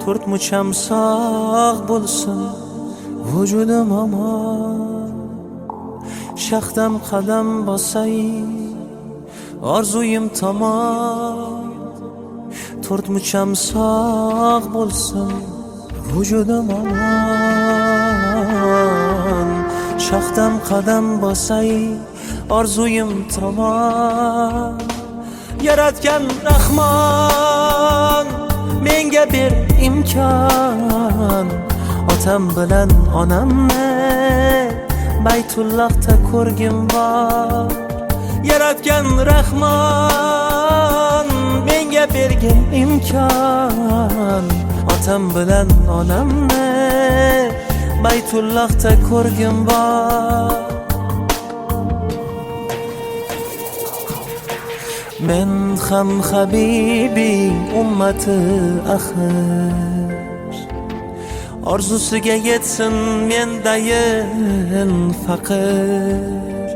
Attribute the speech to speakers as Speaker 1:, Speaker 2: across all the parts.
Speaker 1: to'rt mucham sog' bo'lsin vujudim omon, shaxdam qadam bosay orzuyim tomon, to'rt mucham sog' bo'lsin vujudim omon, shaxdam qadam bosay orzuyim tomon. Yaratgan Rahmon menga ber imkon, otam bilan onamni Baytullohda ko'rgim bor. Yaratgan Rahmon menga bergin imkon, otam bilan onamni Baytullohda ko'rgim bor. Men ham habibi ummati axir, orzusiga yetsin mendayin faqir.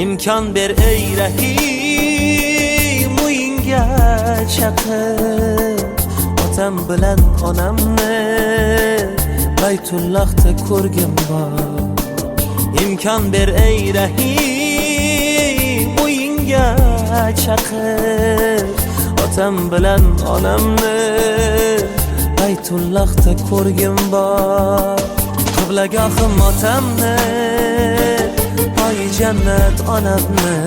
Speaker 1: Imkon ber ey Rahim, uyingga chaqir, otam bilan onamni Baytullohda ko'rgim bor. Imkon ber ey Rahim, uyingga chaqir, otam bilan onamni Baytullohda ko'rgim bor. Qiblagohim otamni, poyi jannat onamni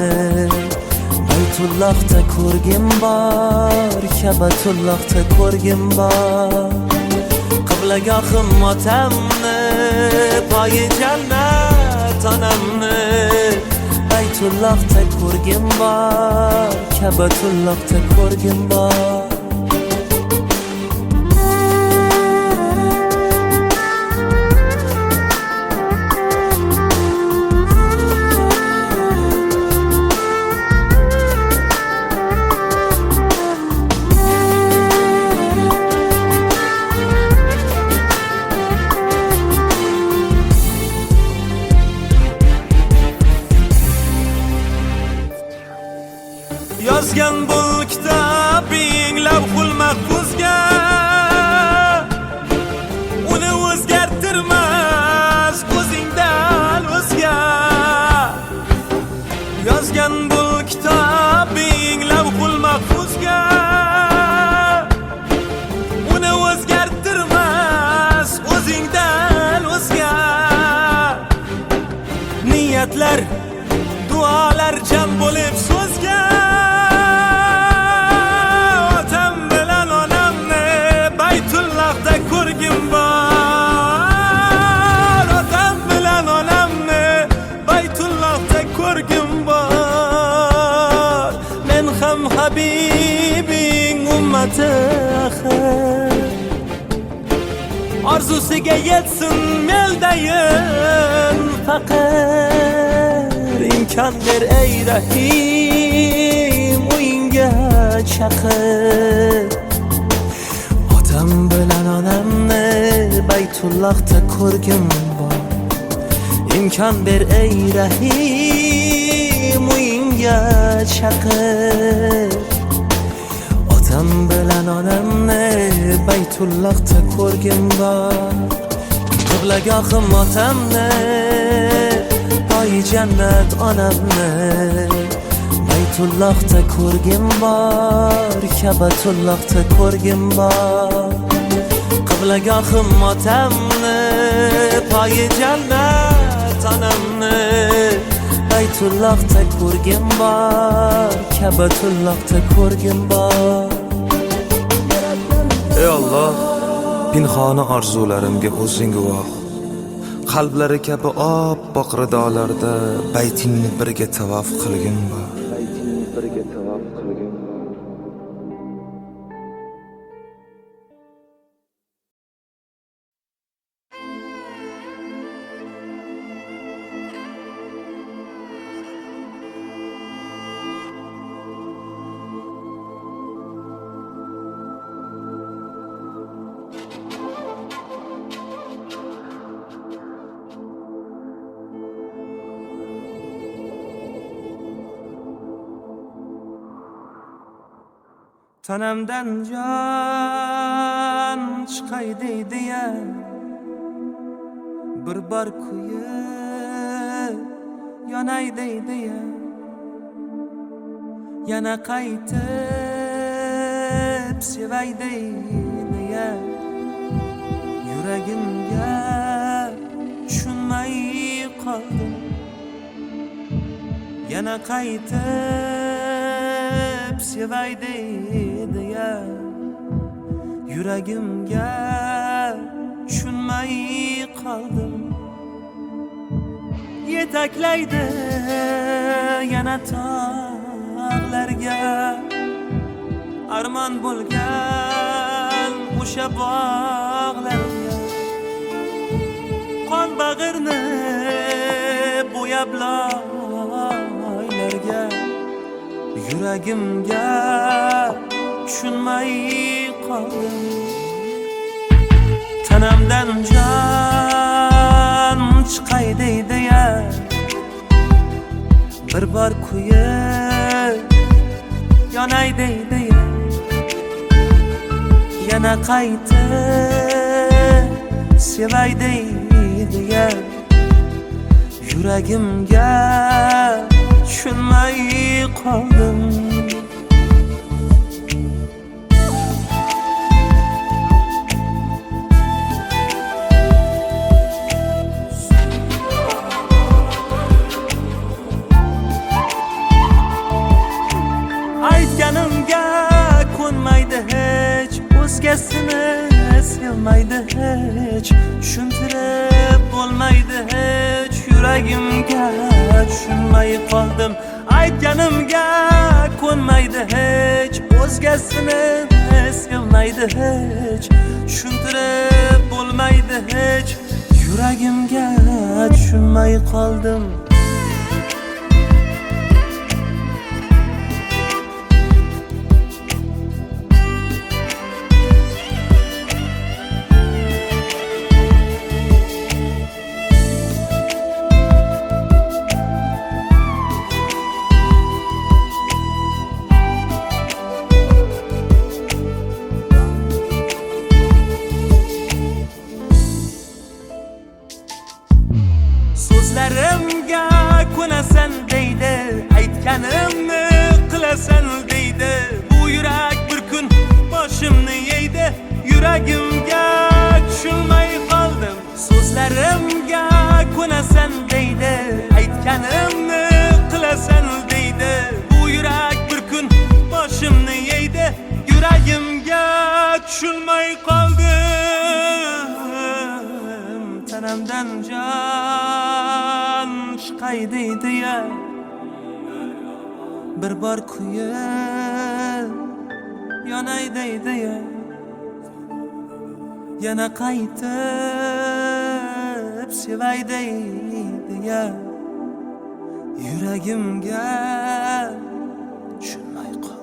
Speaker 1: Baytullohda ko'rgim bor, Kabatullohda ko'rgim bor. Qiblagohim otamni, poyi jannat onamni Baytullohda ko'rgim bor, Kabatullohda ko'rgim bor. Yozgan bul kitobing lavhul mahfuzga, uni o'zgartirmas ko'zingdan o'zga. Yozgan bul kitobing lavhul mahfuzga, uni o'zgartirmas o'zingdan o'zga. Niyatlar, duolar jam bo'lib so'zga, ko'rgim bor, otam bilan onamni Baytullohda ko'rgim bor. Men ham habibing ummati axir, orzusiga yetsin meldayin faqir. Imkon ber ey Rahim, uyingga chaqir, otam bilan onamni Baytullohda ko'rgim bor. Imkon ber ey Rahim, uyingga chaqir, otam bilan onamni Baytullohda ko'rgim bor. Qiblagohim otamni, poyi jannat onamni Baytullohda ko'rgim bor, Kabatullohda ko'rgim bor. Qiblagohim otamni, poyi jannat onamni Baytullohda ko'rgim bor, Kabatullohda ko'rgim bor.
Speaker 2: Ey Alloh, pinhona orzularimga o'zing guvoh. Qalblari kabi oppoq ridolarda baytingni birga tavof qilgin bor. Tanamdan jon chiqay deydi-ya, bir bor kuyib yonay deydi-ya, yana qaytib sevay deydi-ya, yuragimga tushunmay qoldim. Yana qaytib sevay deydi-ya, yuragimga tushunmay qoldim. Yetaklaydi yana tog'larga, armon bo'lgan o'sha bog'larga, qon bag'irni bo'yab loylarga, yuragimga tushunmay qoldim. Tanamdan jon chiqay deydi-ya, bir bor kuyib yonay deydi-ya, yana qaytib sevay deydi-ya, yuragimga tushunmay qoldim. Aytganimga ko'nmaydi hech, o'zgasini sevmaydi hech, tushuntirib bo'lmaydi hech, yuragimga tushunmay qoldim. Aytganimga ko'nmaydi hech, o'zgasini sevmaydi hech, tushuntirib bo'lmaydi hech, yuragimga tushunmay qoldim. So'zlarimga ko'nasan deydi, aytganimni qilasan deydi, bu yurak bir kun boshimni yeydi, yuragimga tushunmay qoldim. So'zlarimga ko'nasan deydi, aytganimni qilasan deydi, bu yurak bir kun boshimni yeydi, yuragimga tushunmay qoldim. Tanamdan jon chiqay deydi-ya, bir bor kuyib yonay deydi-ya, yana qaytib sevay deydi-ya, yuragimga tushunmay qoldim.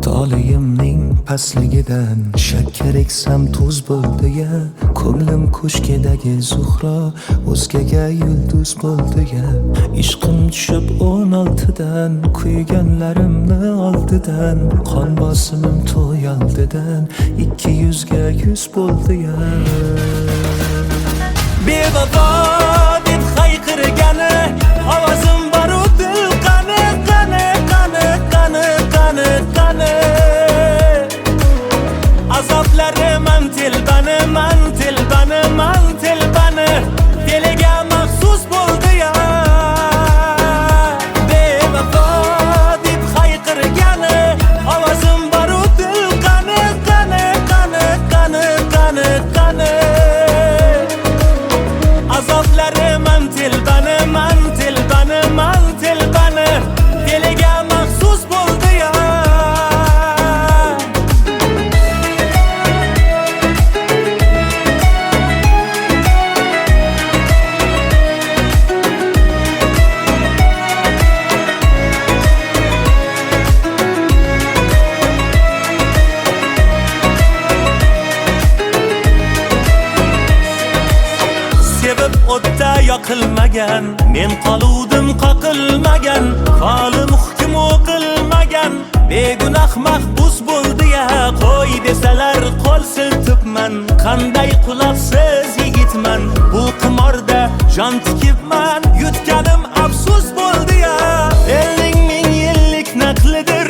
Speaker 1: Tolayimning pastligidan shakkar eksam tuz bo'ldi-ya, ko'nglim ko'shkidagi zuhro o'zgaga yulduz bo'ldi-ya, ishqim tushib 16dan, kuyganlarimni oldidan, qon bosimim to'y oldidan 200 ga 100 bo'ldi-ya. Bevafo deb hayqirgani ovozim baru dil qani qani qani qani qani qani, azoblarim man telbani man telbani man telbani, diliga maxsus bo'ldi-ya. Bevafo deb hayqirgani ovozim baru dil qani qani qani qani qani qani, azoblarim qilmagan, men qoluvdim qoqilmagan, qolim hukm o'qilmagan, begunoh mahbus bo'ldi-ya, qo'y desalar qo'l siltibman, qanday quloqsiz yigitman, bu qimorda jon tikibman, yutganim afsus bo'ldi-ya, elning ming yillik naqlidir,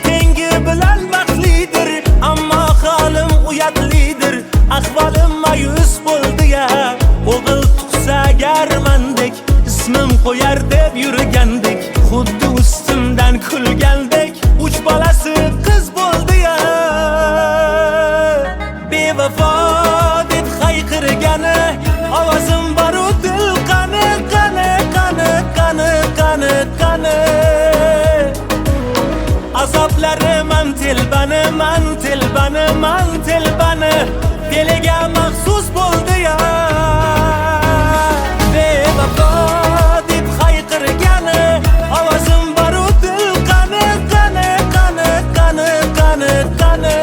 Speaker 1: tengi bilan baxtlidir, ammo holim uyatlidir, ahvolim mayus bo'ldi-ya, o'g'il tug'sa agarmandek, ismim qo'yar deb yurgandik, xuddi ustimdan kulgandek, 3 bolasi qiz bo'ldi-ya, bevafo deb hayqirgani, ovozim boru dil qani, qani, qani, qani, qani, qani, azoblari man telbani, man telbani, man telbani, diliga maxsus bo'ldi-ya, bevafo deb hayqirgani, ovozim boru dil qani, qani, qani, qani, qani, qani,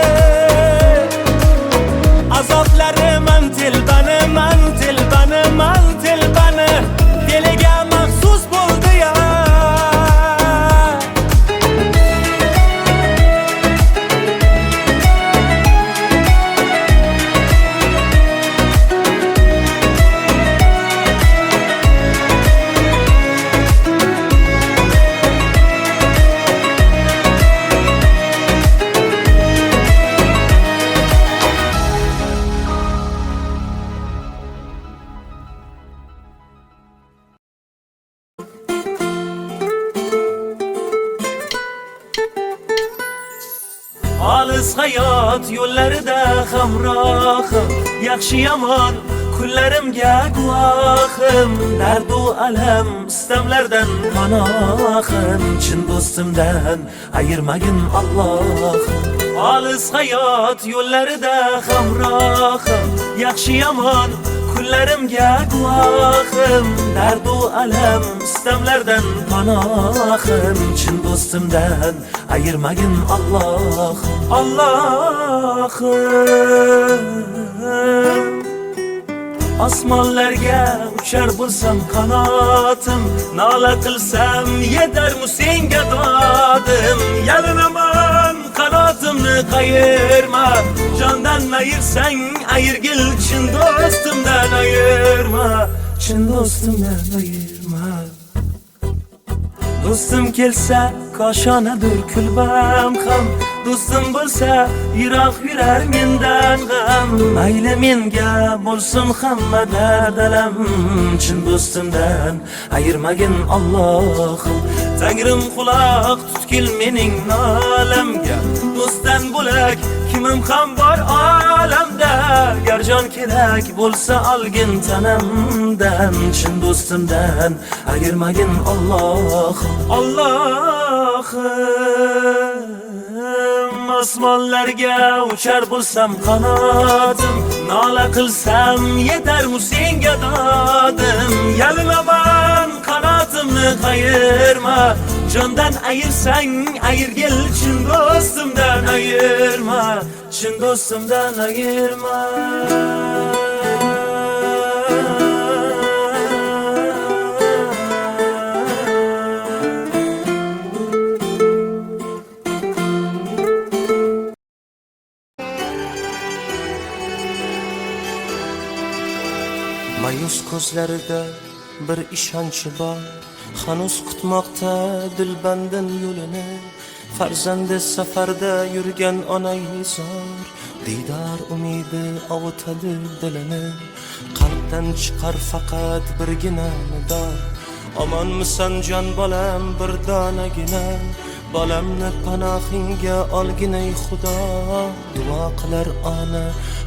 Speaker 1: azoblari man telbani, man telbani, man telbani, diliga maxsus bo'ldi-ya. Olis hayot yo'llarida hamrohim, yaxshi yomon kunlarimga guvohim, dardu alam istamlardan panohim, chin do'stimdan ayirmagin Allohim. Olis hayot yo'llarida hamrohim, yaxshi yomon kunlarimga guvohim, dardu alam istamlardan panohim, chin do'stimdan ayirmagin Allohim. Allohim, osmonlarga uchar bo'lsam qanotim, nola qilsam yetarmu senga dodim, yalinaman qanotimni qayirma, jondan ayirsang ayirgil, chin do'stimdan ayirma, chin do'stimdan ayirma. Do'stim kelsa koshonadir kulbam ham, do'stim bo'lsa yiroq yurar mendan g'am, mayli menga bo'lsin hamma dardalam, chin do'stimdan ayirmagin Allohim. Tangrim quloq tutgil mening nolamga, do'stdan bo'lak kimim ham bor olamda, gar jon kerak bo'lsa olgin tanamdan, chin do'stimdan ayirmagin Allohim. Allohim, osmonlarga uchar bo'lsam qanotim, nola qilsam yetarmu senga dodim, yalinaman qanotimni qayirma, jondan ayirsang ayirgil, chin do'stimdan ayirma, chin do'stimdan ayirma.
Speaker 2: Mayus ko'zlarida bir ishonchi bor, hanuz kutmoqda dilbandan yo'lini, farzandi safarda yurgan onay zor, diydor umidi ovutadi dilini, qalbdan chiqar faqat birgina nido, omonmisan jon bolam bir donagina, bolamni panohingga olginay Xudo, duo qilar ona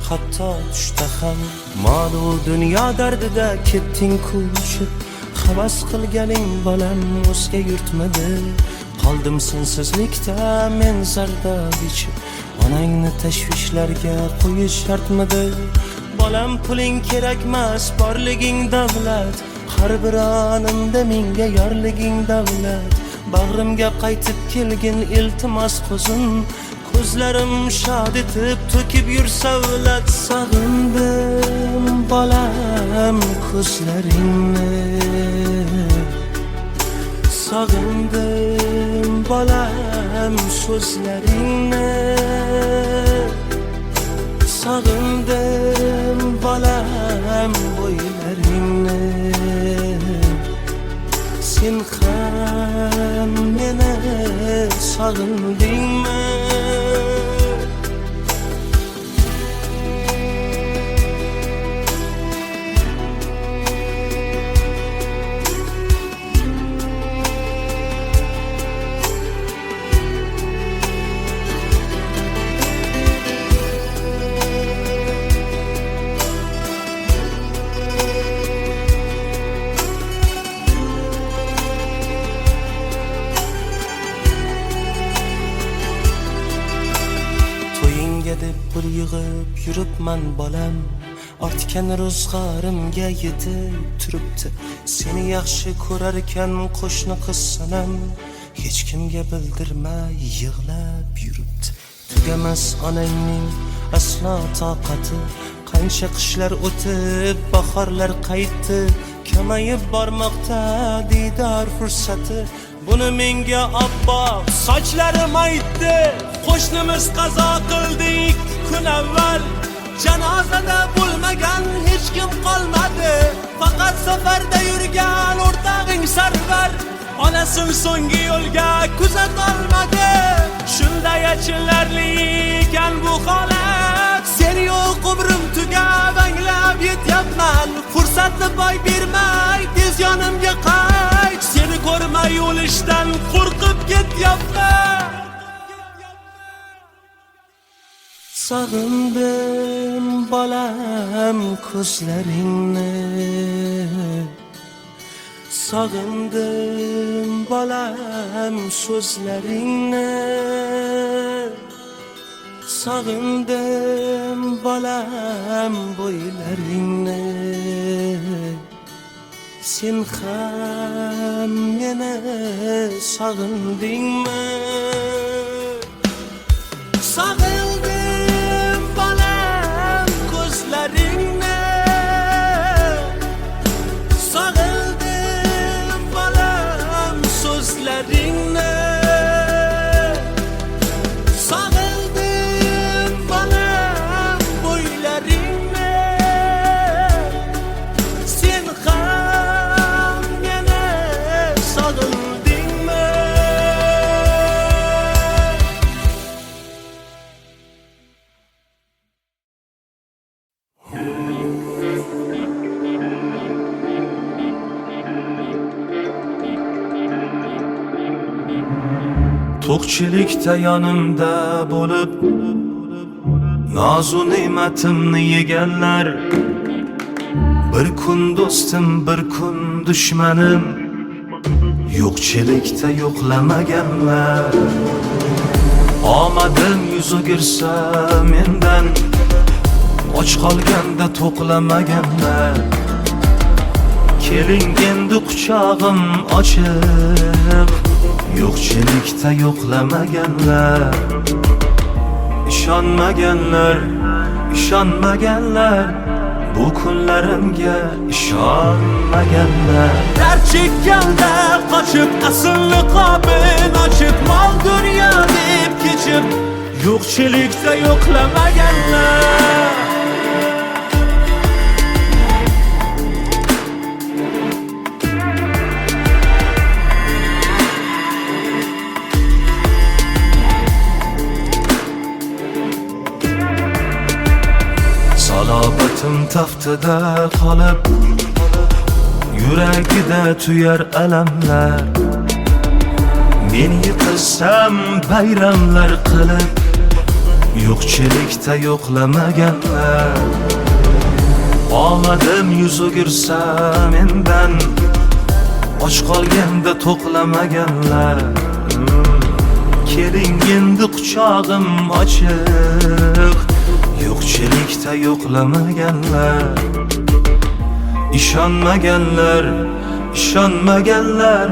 Speaker 2: hatto tushda ham. Molu dunyo dardida ketding ko'chib, havas qilganing bolam o'zga yurtmadi, qoldim sensizlikda men zardob ichib, onangni tashvishlarga qo'yish shartmidi? Bolam puling kerakmas, borliging davlat, har bir onimda menga yorliging davlat, bag'rimga qaytib kelgin iltimos qo'zim,
Speaker 1: ko'zlarim shod etib to'kib yursa ulat. Sog'indim bolam ko'zlaringni, sog'indim bolam so'zlaringni, sog'indim bolam bo'ylaringni. Sen ham meni sog'indingmi? deb bir yig'ib yuribman bolam, ortgan ro'zg'orimga yetib turibdi. Seni yaxshi ko'rar ekan qo'shni qiz sanam, hech kimga bildirmay yig'lab yuribdi. Tugamas onangning aslo toqati, qancha qishlar o'tib bahorlar qaytdi, kamayib bormoqda diydor fursati. Buni menga Abbo sochlarim aytdi. Qo'shnimiz qazo qildi 2 kun avval, janozada bo'lmagan hech kim qolmadi. Faqat safarda yurgan o'rtog'ing Sarvar onasin so'nggi yo'lga kuzat olmadi. Shunday achinarli ekan bu holat, seni yo'q umrim tugab anglab yetyapman. Fursatni boy bermay tez yonimga qayt, seni ko'rmay o'lishdan qo'rqib ketyapman. Sog'indim bolam ko'zlaringni, sog'indim bolam so'zlaringni, sog'indim bolam bo'ylaringni. Sen ham meni sog'indingmi? Sog'indim bolam ko'zlaringni, sog'indim bolam so'zlaringni, sog'indim bolam bo'ylaringni. Sen ham meni sog'indingmi?
Speaker 2: To'qchilikda yonimda bo'lib, nozu ne'matimni yeganlar, bir kun do'stim, bir kun dushmanim, yo'qchilikda yo'qlamaganlar. Omadim yuz o'girsa mendan, och qolganda to'qlamaganlar. Keling endi quchog'im ochiq, yo'qchilikda yo'qlamaganlar. Ishonmaganlar, ishonmaganlar, bu kunlarimga ishonmaganlar.
Speaker 1: Dard chekkanda qochib, asl niqobin ochib, mol dunyo deb kechib, yo'qchilikda yo'qlamaganlar.
Speaker 2: Salobatim taftida qolib, yuragida tuyar alamlar. Men yiqilsam bayramlar qilib, yo'qchilikda yo'qlamaganlar. Omadim yuz o'girsa mendan, och qolganda to'qlamaganlar. Keling endi quchog'im ochiq, yo'qchilikda yo'qlamaganlar. Ishonmaganlar, ishonmaganlar,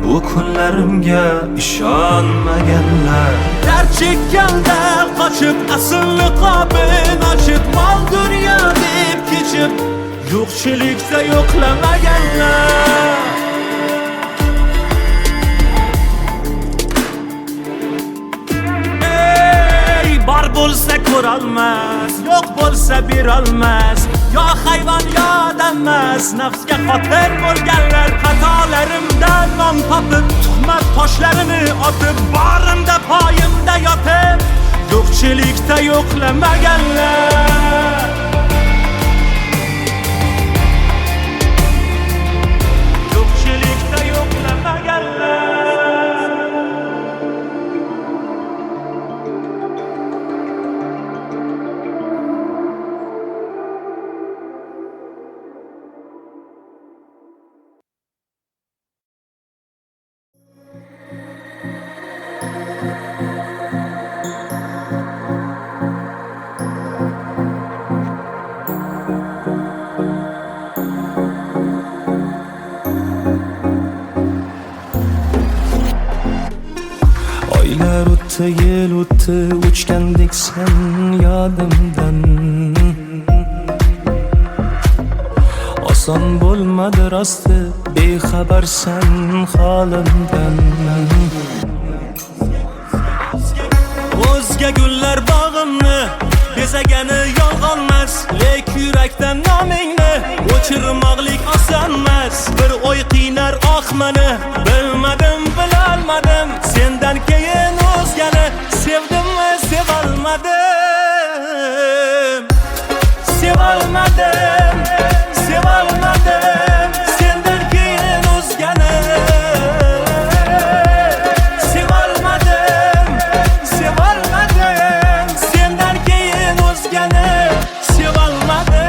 Speaker 2: bu kunlarimga ishonmaganlar.
Speaker 1: Dard chekkanda qochib asl niqobin ochib mol dunyo deb kechib yo'qchilikda yo'qlamaganlar. Bor bo'lsa ko'rolmas, yo'q bo'lsa berolmas, yo hayvon yo odam emas. Nafsga qotil bo'lganlar xatolarimdan non topib, tuhmat toshlarini otib, borimda poyimda yotib yo'qchilikda yo'qlamaganlar. Yo'qchilikda yo'qlamaganlar.
Speaker 2: Oylar o'tdi, yil o'tdi, o'chgandek sen yodimdan. Oson bo'lmadi rosti, bexabarsan holimdan.
Speaker 1: O'zga gullar bog'imni bezagani yolg'onmas, lek yurakdan nomingni o'chirmoqlik osonmas. Bir o'y qiynar oqmani, bilmadim bilolmadim, sendan keyin o'zgani sevdimmi sevolmadim. Sevolmadim, sevolmadim, sendan keyin o'zgani sevolmadim, sevolmadim, sendan keyin o'zgani sevolmadim.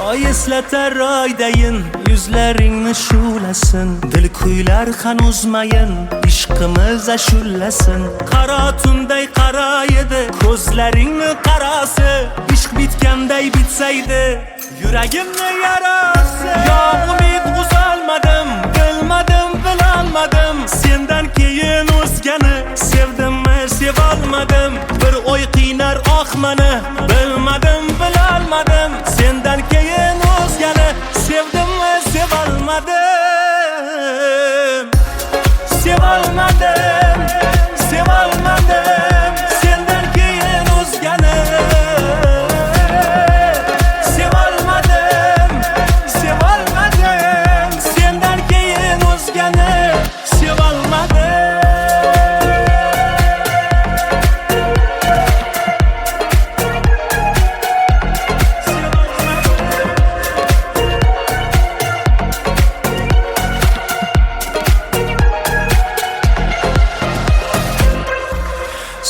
Speaker 1: Oy eslatar oydayin, yuzlaringni shu'lasin, dil kuylar hanuzmayin, ishqimiz ashullasin. Qaro tunday qaro edi ko'zlaringni qarasi, ishq bitganday bitsaydi yuragimni yarasi. Yo umid uzolmadim, bilmadim bilolmadim, sendan keyin o'zgani sevdimmi sevolmadim. Bir o'y qiynar oqmani, bilmadim bilolmadim, sendan keyin o'zgani sevdimmi sevolmadim. Sevolmadim, sevolmadim, sendan keyin o'zgani sevolmadim, sevolmadim, sendan keyin o'zgani sevolmadim.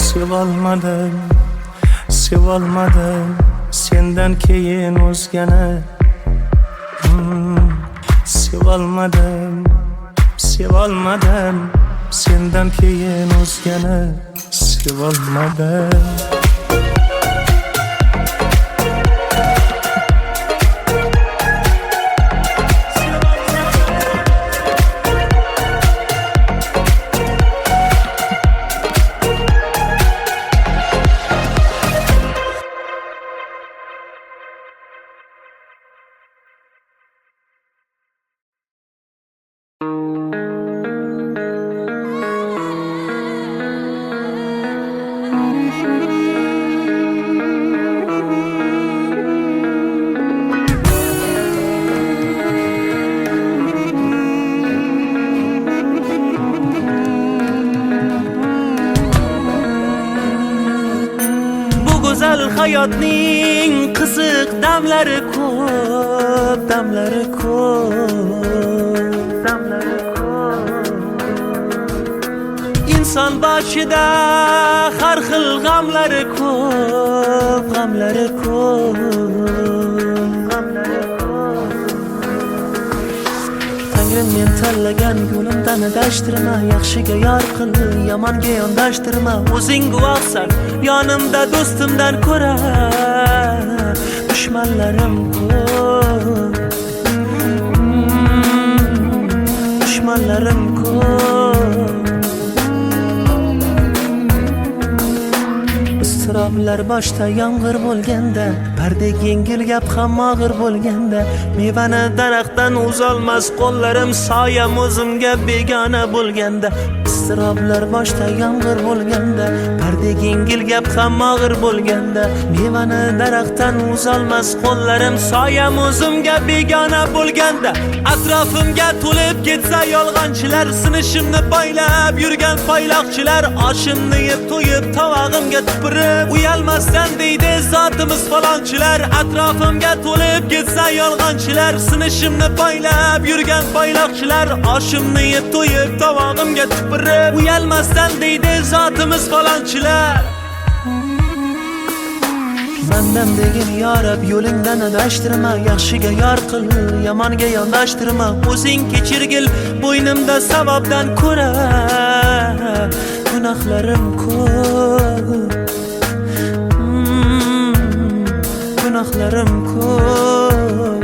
Speaker 2: Sevolmadim, sevolmadim, sendan keyin o'zgani. Sevolmadim, sevolmadim, sendan keyin o'zgani sevolmadim.
Speaker 1: Hayotning qiziq damlari ko'p, damlari ko'p, damlari ko'p. Inson boshida har xil g'amlari ko'p, g'amlari ko'p, g'amlari ko'p. Tangrim men tanlagan yo'limdan adashtirma, yaxshiga yor qil, yomonga yondashtirma. O'zing guvohsan, yonimda do'stimdan ko'ra dushmanlarim ko'p. Dushmanlarim ko'p. Istiroblar boshda yomg'ir bo'lganda, pardek yengil gap ham og'ir bo'lganda, mevani daraxtdan uzolmas qo'llarim, soyam o'zimga begona bo'lganda. Istiroblar boshda yomg'ir bo'lganda, pardek yengil gap ham og'ir bo'lganda, mevani daraxtdan uzolmas qo'llarim, soyam o'zimga begona bo'lganda. Atrofimga to'lib ketsa yolg'onchilar, sinishimni poylab yurgan poyloqchilar, oshimni yeb to'yib tovog'imga tupurib uyalmasdan deydi zotimiz falonchilar. Atrofimga to'lib ketsa yolg'onchilar, sinishimni poylab yurgan poyloqchilar, oshimni yeb to'yib tovog'imga tupurib uyalmasdan deydi zotimiz falonchilar. Bandam degin yorab yo'lingdan adashtirma, yaxshiga yor qil, yomonga yondashtirma. O'zing kechirgil, bo'ynimda savobdan ko'ra gunohlarim ko'p. Gunohlarim ko'p.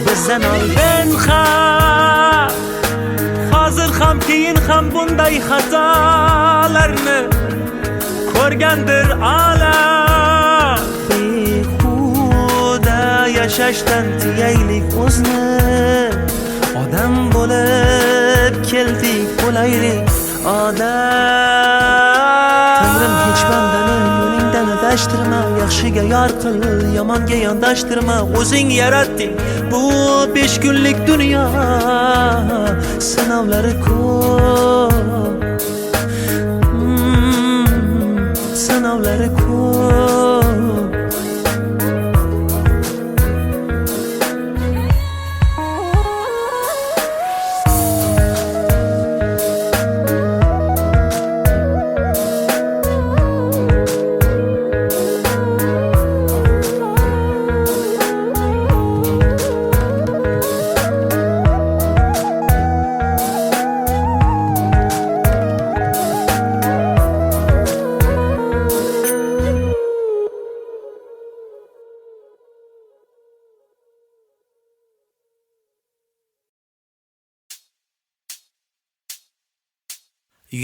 Speaker 1: Bizdan oldin ham, hozir ham keyin ham bunday xatolarni ko'rgandir olam. Behuda yashashdan tiyaylik o'zni, odam bo'lib keldik, bo'laylik odam. Tangrim hech bandani yo'lingdan adashtirma, yaxshiga yor qil, yomonga yondashtirma. O'zing yaratding bu 5 kunlik dunyo, sinovlari ko'p. Sinovlari ko'p.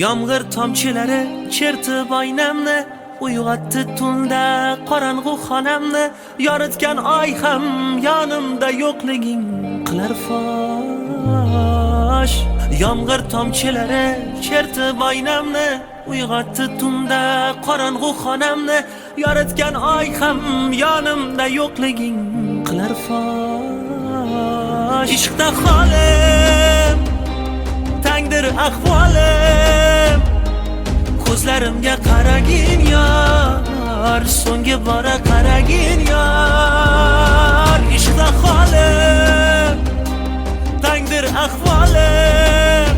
Speaker 1: Yomg'ir tomchilari chertib oynamni, uyg'otdi tunda qorong'u xonamni. Yoritgan oy ham yonimda yo'qliging qilar fosh. Yomg'ir tomchilari chertib oynamni, uyg'otdi tunda qorong'u xonamni. Yoritgan oy ham yonimda yo'qliging qilar fosh. Ishqda holim, tangdir ahvolim, ko'zlarimga qaragin yor, so'nggi bora qaragin yor. Ishqda holim, tangdir ahvolim,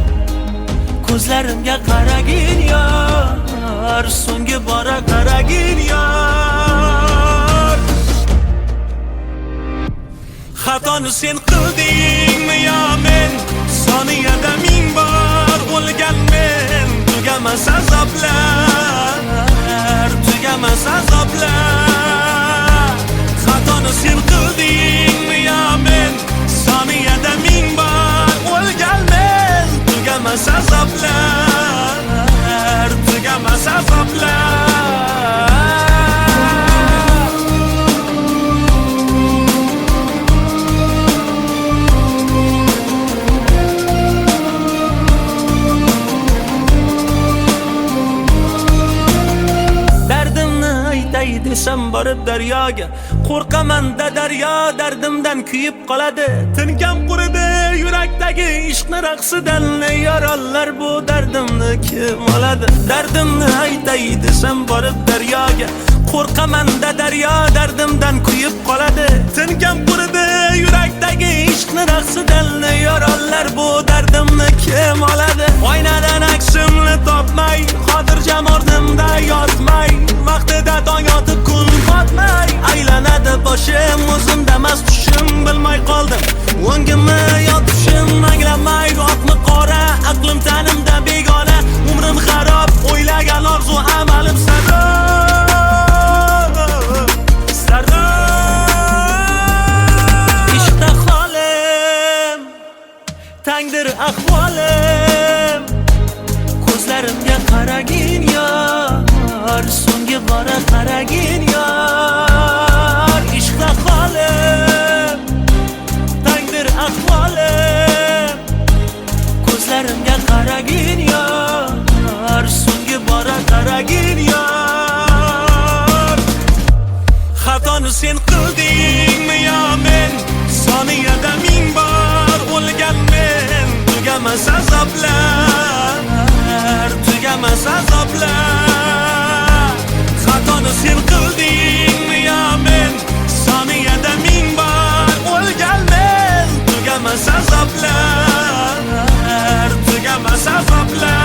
Speaker 1: ko'zlarimga qaragin yor, so'nggi bora qaragin yor. Xatoni sen qildingmi yo men, soniyada 1000 bor o'lgan men. Tugamas azoblar, tugamas azoblar. Xatoni sen qildingmi yo men, soniyada 1000 bor o'lgan men. Tugamas azoblar, tugamas azoblar. Desam borib daryoga, qo'rqaman da daryo dardimdan kuyib qoladi. Tinkam quridi, Yurakdagi ishqni raqsidan yorollar bu dardimni kim oladi? Dardimni aytay desam borib daryoga, qo'rqaman-da daryo dardimdan kuyib qoladi. Tinkam quridi yurakdagi ishqni raqsidan yorollar bu dardimni kim oladi? Oynadan aksimni topmay, xotirjam o'rnimda yotmay, vaqtida tong yotib kun botmay, aylanadi boshim o'zimdamas tushim, bilmay qoldim o'ngimni yo tushim, anglamay rostmi qora, aqlim tanimda begona, umrim xarob, o'ylagan orzu amalim sarob. Ishqda holim, tangdir ahvolim, ko'zlarimga qaragin yor, so'nggi bora qaragin yor. Ishqda holim, tangdir ahvolim, ko'zlarimga qaragin yor, so'nggi bora qaragin yor. Xatoni sen qildingmi yo men, soniyada ming bor o'lgan men, tugamas azoblar, tugamas azoblar. Xatoni sen qildingmi yo men, soniyada ming bor o'lgan men, tugamas azoblar, tugamas azoblar.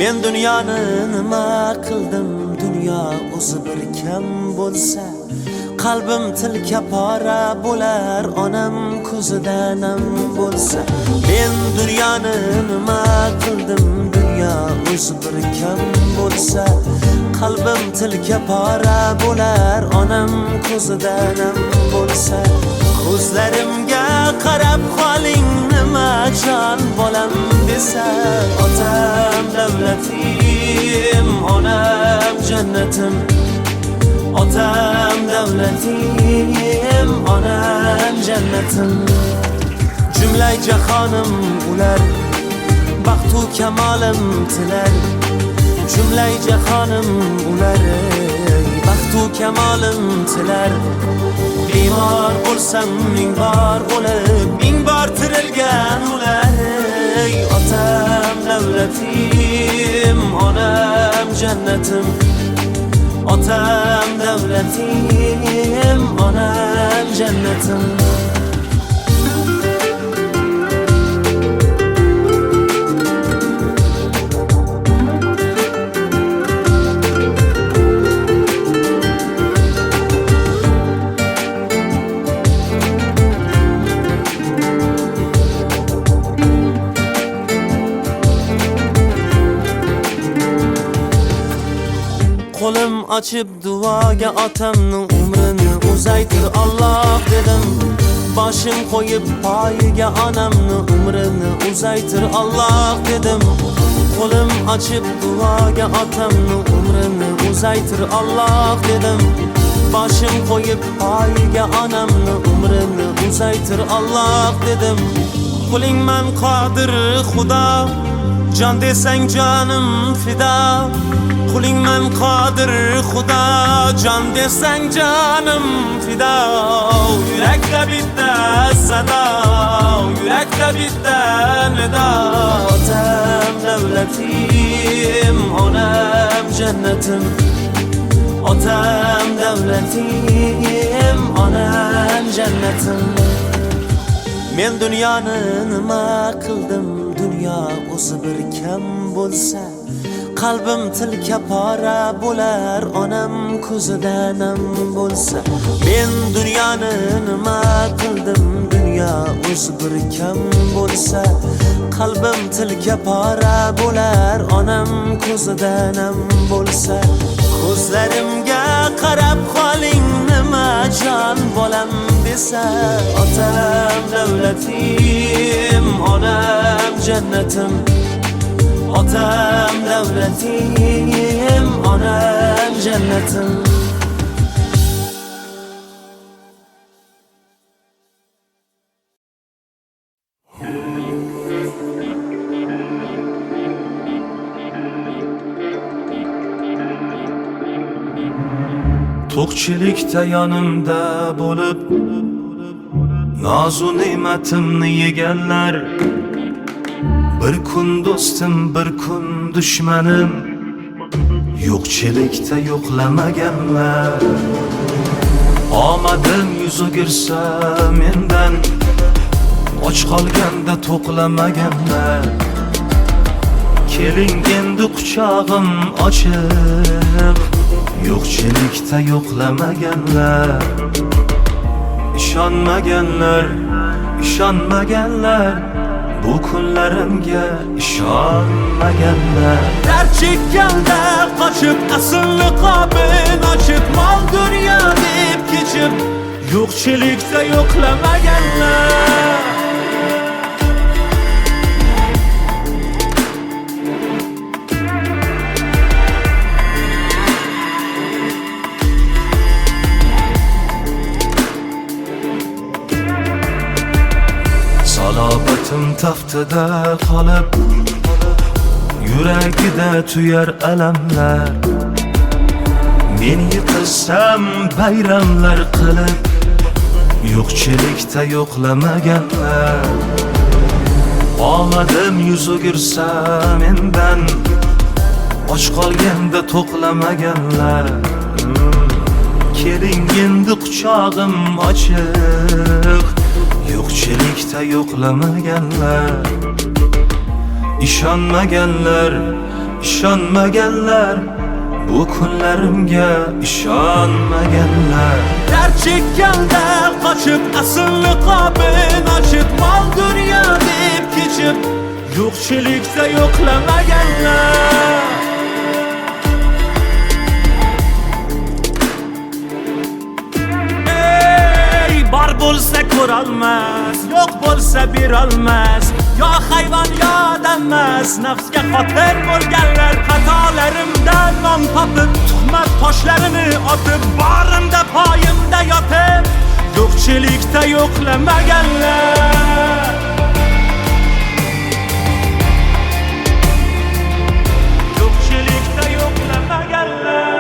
Speaker 1: Men dunyoni nima qildim, dunyo o'zi bir kam bo'lsa, qalbim tilka pora bo'lar, onam ko'zida nam bo'lsa. Men dunyoni nima qildim, dunyo o'zi bir kam bo'lsa, qalbim tilka pora bo'lar, onam ko'zida nam bo'lsa. Ko'zlarimga qarab qoling, nima jon bolam desa, otam davlatim, onam jannatim. Otam davlatim, onam jannatim. Jumla jahonim ular, baxtu kamolim tilar. Jumla jahonim ular, baxtu kamolim tilar. Bemor bo'lsam ming bor bo'lib, ming bor tirilgan ular. Otam davlatim, onam jannatim. Otam davlatim, onam jannatim. Qo'lim ochib duoga otamni umrini uzaytir Alloh dedim. Boshim qo'yib poyiga onamni umrini uzaytir Alloh dedim. Qo'lim ochib duoga otamni umrini uzaytir Alloh dedim. Boshim qo'yib poyiga onamni umrini uzaytir Alloh dedim. Qo'lingman qodir Xudo, jon desang jonim fido. Qo'lingman qodir Xudo, jon desang jonim fido. Yurakda bitta sado, yurakda bitta nido. Otam davlatim, onam jannatim. Otam davlatim, onam jannatim. Men dunyoni nima qildim, dunyo o'zi bir kam bo'lsa, qalbim tilka pora bo'lar, onam ko'zida nam bo'lsa. Men dunyoni nima qildim, dunyo o'zi bir kam bo'lsa, qalbim tilka pora bo'lar, onam ko'zida nam bo'lsa. Ko'zlarimga qarab qoling, nima jon bolam desa, otam davlatim, onam jannatim. Otam davlatim, onam jannatim.
Speaker 2: to'qchilikda yonimda bo'lib nozu ne'matimni yeganlar, bir kun do'stim bir kun dushmanim, yo'qchilikda yo'qlamaganlar. Omadim yuz o'girsa mendan, och qolganda to'qlamaganlar. Keling endi quchog'im ochiq, yo'qchilikda yo'qlamaganlar. İşonmaganlar, ishonmaganlar, bu kunlarimga ishonmaganlar. Dard chekkanda qochib asl niqobin ochib, mol dunyo deb kechib, yo'qchilikda yo'qlamaganlar. Salobatim taftida qolib, yuragida tuyar alamlar. Men yiqilsam bayramlar qilib, yo'qchilikda yo'qlamaganlar. Omadim yuz o'girsa mendan, och qolganda to'qlamaganlar. Keling endi quchog'im ochiq, yo'qchilikda yo'qlamaganlar. İşonmaganlar, ishonmaganlar, bu kunlarimga ishonmaganlar. Dard chekkanda qochib asl niqobin ochib, mol dunyo deb kechib, yo'qchilikda yo'qlamaganlar. Bor bo'lsa ko'rolmas, yo'q bo'lsa berolmas, yo hayvon yo odam emas. Nafsga qotil bo'lganlar, xatolarimdan non topib, tuhmat toshlarini otib, borimda poyimda yotib, yo'qchilikda yo'qlamaganlar. Yo'qchilikda yo'qlamaganlar.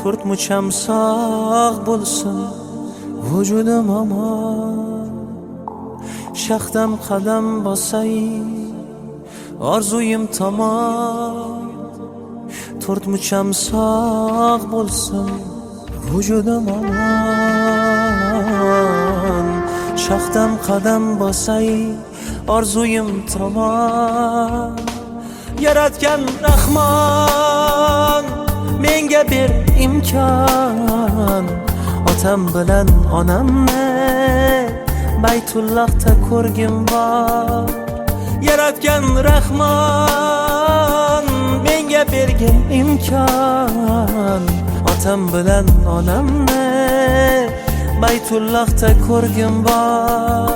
Speaker 1: To'rt mucham sog' bo'lsin vujudim omon, shaxdam qadam bosay orzuyim tomon. To'rt mucham sog' bo'lsin vujudim omon, shaxdam qadam bosay orzuyim tomon. Yaratgan Rahmon menga ber imkon, otam bilan onamni Baytullohda ko'rgim bor. Yaratgan Rahmon menga bergan imkon, otam bilan onamni Baytullohda ko'rgim bor.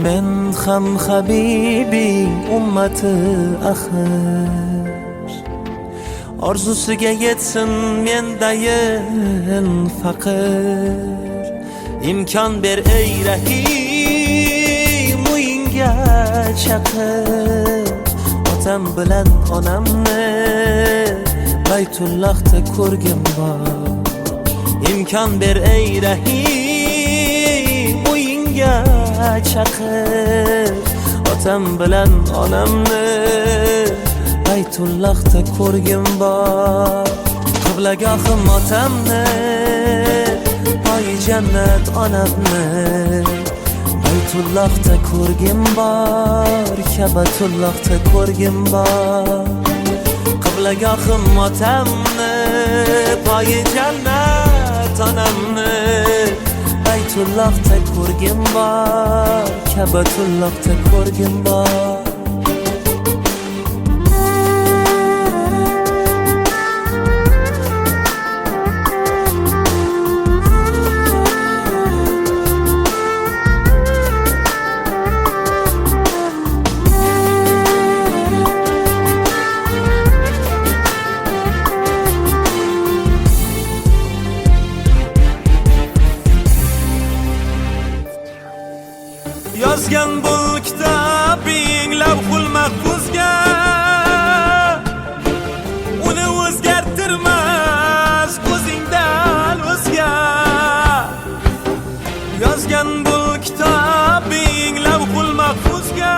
Speaker 1: Men ham habibi ummati axir, orzusiga yetsin mendayin faqir. Imkon ber ey Rahim, uyingga chaqir, otam bilan onamni Baytullohda ko'rgim bor. Imkon ber ey Rahim, uyingga chaqir, otam bilan onamni Baytullohda ko'rgim bor. Qiblagohim otamni, poyi jannat onamni Baytullohda ko'rgim bor, Kabatullohda ko'rgim bor. Qiblagohim otamni, poyi jannat onamni Baytullohda ko'rgim bor, Kabatullohda ko'rgim bor. yozgan bul kitobing lavhul mahfuzga, uni o'zgartirmas o'zingdan o'zga. Yozgan bul kitobing lavhul mahfuzga,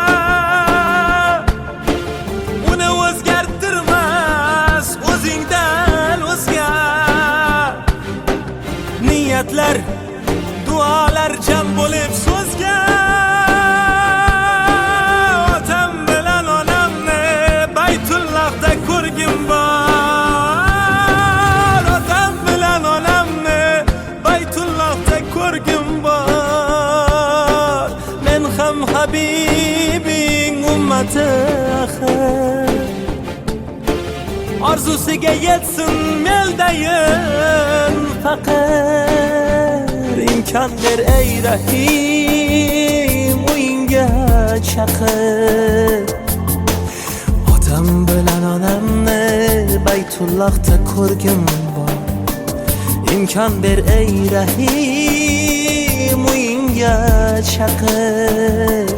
Speaker 1: uni o'zgartirmas o'zingdan o'zga. Niyatlar, duolar jam bo'lib so'zga, otam bilan onamni Baytullohda ko'rgim bor. Otam bilan onamni Baytullohda ko'rgim bor. Men ham Habibing ummati axir, orzusiga yetsin meldayin faqir. İmkan ver ey Rahim, uyinga chaqir. Otam bilan onamni Baytullohda ko'rgim bor. İmkan ver ey Rahim, uyinga chaqir.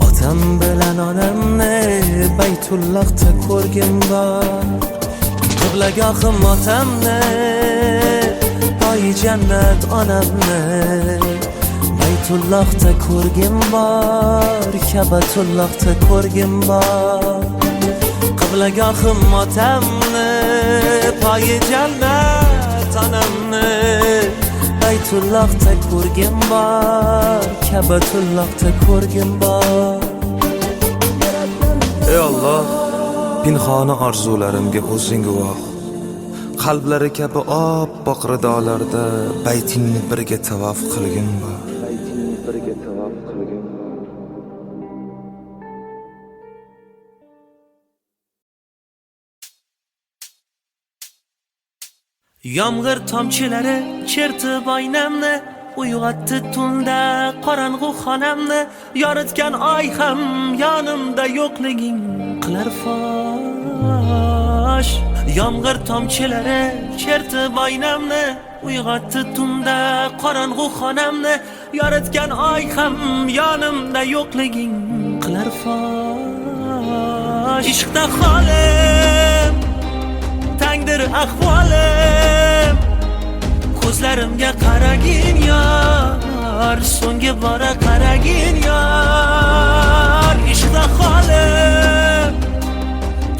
Speaker 1: Otam bilan onamni Baytullohda ko'rgim bor. Qiblagohim otamni, poyi jannat onamni Baytullohda ko'rgim bor. Kabatullohda ko'rgim bor. Qiblagohim otamni, poyi jannat onamni Baytullohda ko'rgim bor. Kabatullohda ko'rgim bor.
Speaker 2: Ey Allah, pinhona orzularimga o'zing guvoh. Qalblari kabi oppoq ridolarda baytingni birga tavof qilgin bor.
Speaker 1: Yomg'ir tomchilari chertib oynamni, uyg'otdi tunda qorong'u xonamni. Yoritgan oy ham yonimda yo'qliging qilar fosh. Yomg'ir tomchilari chertib oynamni, uyg'otdi tunda qorong'u xonamni. Yoritgan oy ham yonimda yo'qliging qilar fosh. Ishqda holim, tangdir ahvolim, ko'zlarimga qaragin yor, so'nggi bora qaragin yor. Ishqda holim,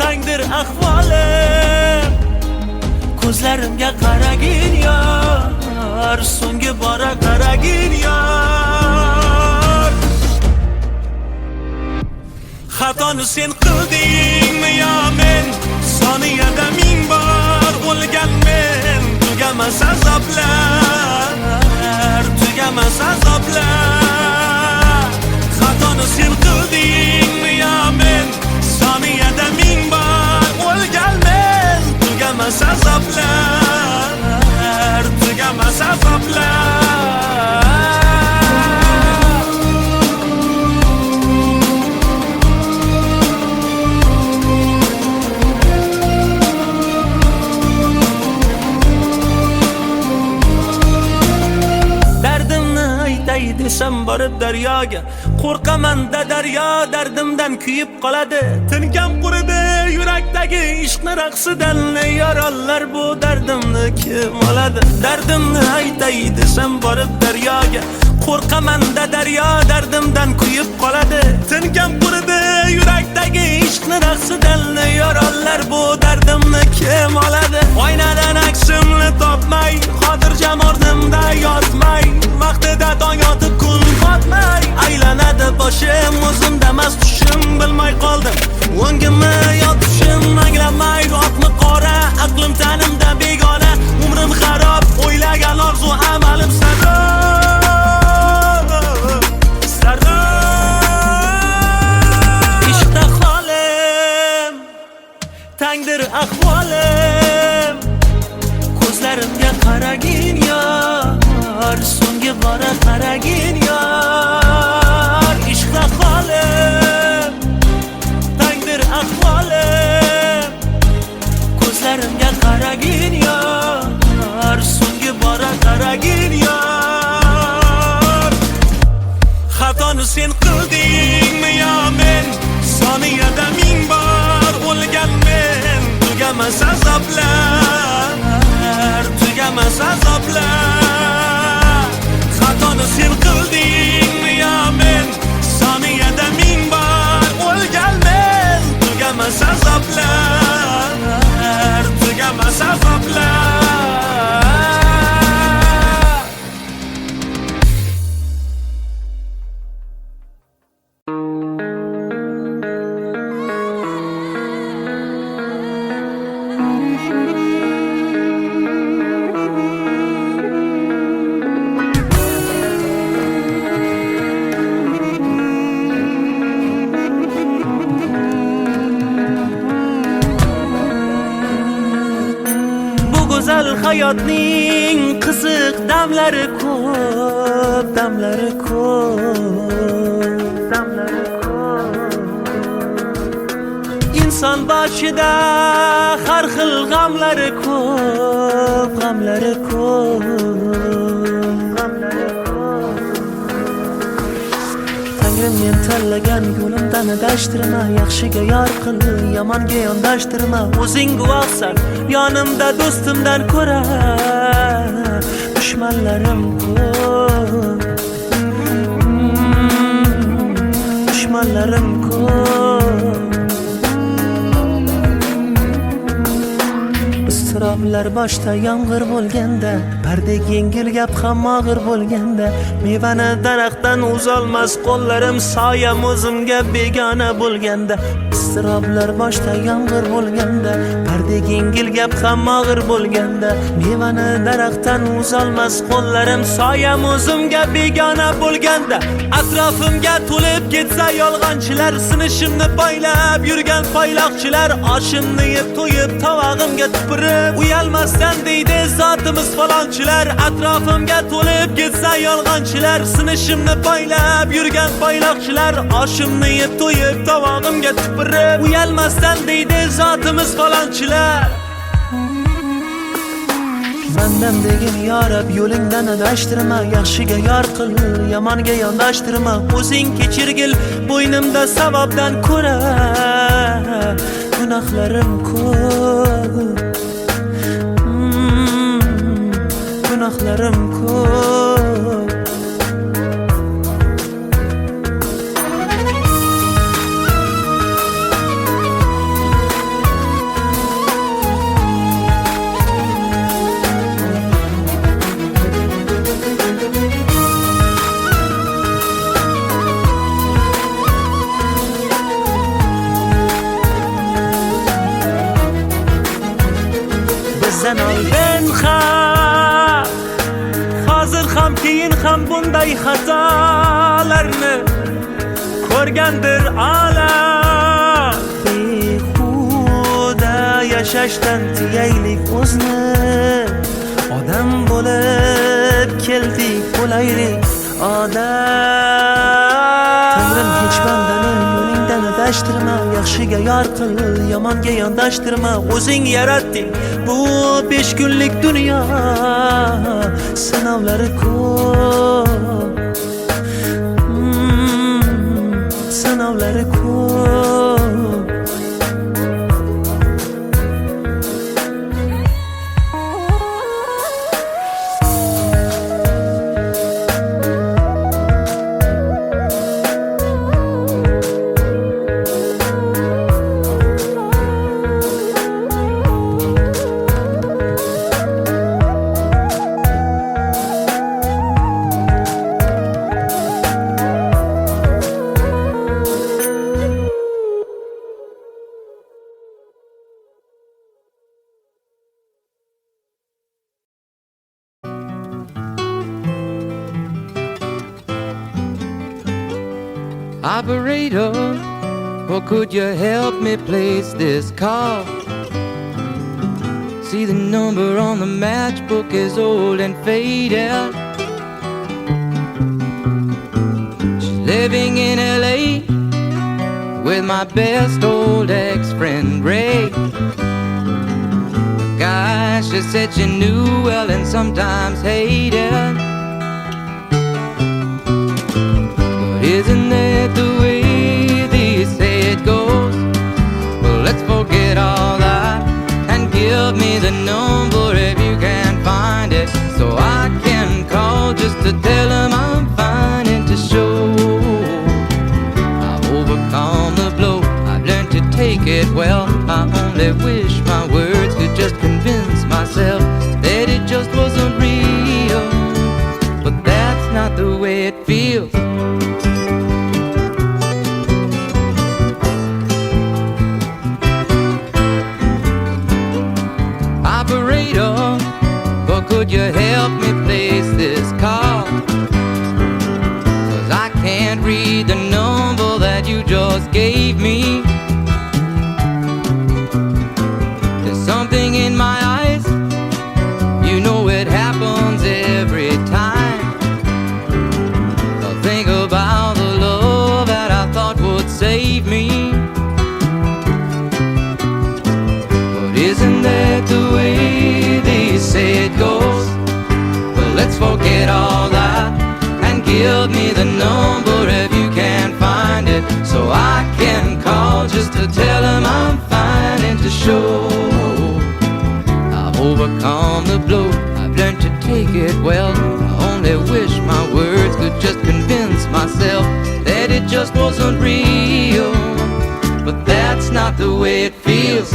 Speaker 1: tangdir ahvolim, ko'zlarimga qaragin yor, so'nggi bora qaragin yor. Xatoni sen qildingmi yo men, soniyada ming bor o'lgan men. Tugamas azoblar, tugamas azoblar. Xatoni sen qildingmi yo men, soniyada ming bor o'lgan men. Tugamas azoblar, tugamas azoblar. Desam borib daryoga, qo'rqaman-da daryo dardimdan kuyib qoladi. Tinkam quridi yurakdagi ishqni raqsidan. Yorollar bu dardimni kim oladi? Dardimni aytay desam borib daryoga, qo'rqaman-da daryo dardimdan kuyib qoladi. Tinkam quridi yurakdagi ishqni raqsidan. Yorollar bu dardimni kim oladi? Oynadan aksimni topmay, xotirjam o'rnimda yotmay, vaqtida tong yotib kun botmay, aylanadi boshim, o'zimdamas tushim, bilmay qoldim o'ngimni yo tushim. Anglamay rostmi qora, aqlim tanimda begona, umrim xarob, o'ylagan orzu amalim sarob, sarob. Ishqda holim, tangdir ahvolim, ko'zlarimga qaragin yor, so'nggi bora qaragin yor. Ishqda holim, tangdir ahvolim, ko'zlarimga qaragin yor, so'nggi bora qaragin yor. Xatoni Xatoni sen qildingmi yo men soniyada ming bor o'lganmen tugamas azoblar tugamas azoblar Xatoni sen qildingmi yo men soniyada ming bor o'lganmen tugamas azoblar tugamas azoblar Go'zal hayotning qiziq damlari ko'p, damlari ko'p, damlari ko'p. Inson boshida har xil g'amlari ko'p, g'amlari ko'p, g'amlari ko'p. Tangrim men tanlagan yo'limdan adashtirma, yaxshiga yor qil, yomonga yondashtirma. O'zing guvohsan, yonimda do'stimdan ko'ra dushmanlarim ko'p, dushmanlarim ko'p. Iztiroblar boshda yomg'ir bo'lganda, pardek yengil gap ham og'ir bo'lganda, mevani daraxtdan uzolmas qo'llarim soyam o'zimga begona bo'lganda. Iztiroblar boshda yomg'ir bo'lganda, pardek yengil gap ham og'ir bo'lganda, mevani daraxtdan uzolmas qo'llarim soyam o'zimga begona bo'lganda. Atrofimga to'lib ketsa yolg'onchilar, sinishimni poylab yurgan poyloqchilar, oshimni yeb to'yib tovog'imga tupurib uyalmasdan deydi zotimiz falonchilar. Atrofimga to'lib ketsa yolg'onchilar, sinishimni poylab yurgan poyloqchilar, oshimni yeb to'yib tovog'imga tupurib uyalmasdan deydi zotimiz falonchilar. Bandam degin yorab yo'lingdan adashtirma, yaxshiga yor qil, yomonga yondashtirma. O'zing kechirgil, bo'ynimda savobdan ko'ra gunohlarim ko'p, gunohlarim ko'p. Bizdan oldin ham, hozir ham keyin ham bunday xatolarni ko'rgandir olam. Behuda yashashdan tiyaylik o'zni, odam bo'lib keldik bo'laylik odam. Tangrim hech bandani yo'lingdan adashtirma, yaxshiga yor qil, yomonga yondashtirma. O'zing yaratding bu 5 kunlik dunyo, sinovlari ko'p, sinovlari ko'p.
Speaker 3: Operator, or could you help me place this call? See, the number on the matchbook is old and faded. She's living in LA with my best old ex-friend Ray, a guy she said she knew well and sometimes hated. Isn't that the way they say it goes? Well, let's forget all that and give me the number if you can find it, so I can call just to tell them I'm fine and to show I've overcome the blow. I've learned to take it well. I only wish my words could just convince myself that it just wasn't real, but that's not the way it feels. Operator, but could you help me place this call? 'Cause I can't read the number that you just gave me. There's something in my eyes, you know it happens every time. I think about the love that I thought would save me. But isn't that the way they say it goes? Well, let's forget all that and give me the number if you can find it, so I can call just to tell them I'm fine and to show I've overcome the blow. I've learned to take it well. I only wish my words could just convince myself that it just wasn't real, but that's not the way it feels.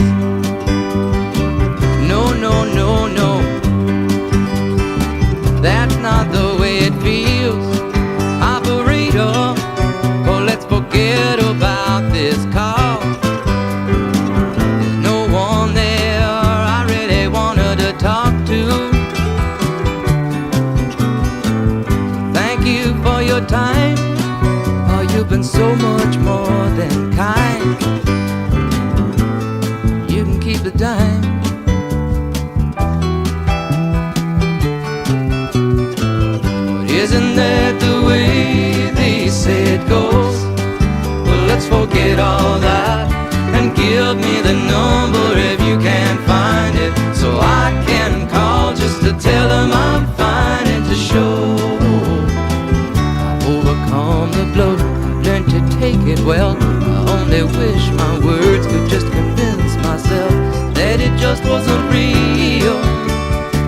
Speaker 3: No, no, no, no, that's not the way it feels. Operator, oh, let's forget about this call. There's no one there I really wanted to talk to. Thank you for your time. Oh, you've been so much more than kind. You can keep the dime. Isn't that the way they say it goes? Well, let's forget all that and give me the number if you can find it, so I can call just to tell them I'm fine and to show I've overcome the blow. I've learned to take it well. I only wish my words could just convince myself that it just wasn't real,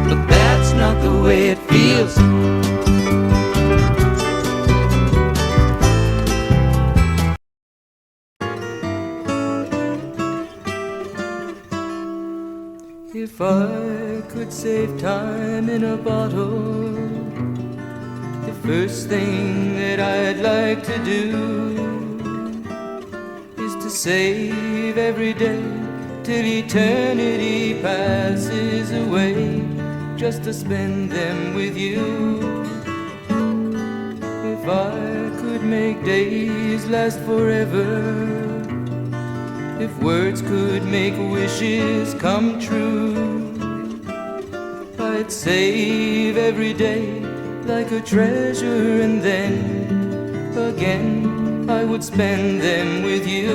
Speaker 3: but that's not the way it feels. If I could save time in a bottle, the first thing that I'd like to do is to save every day till eternity passes away, just to spend them with you. If I could make days last forever, if words could make wishes come true, I'd save every day like a treasure, and then again I would spend them with you.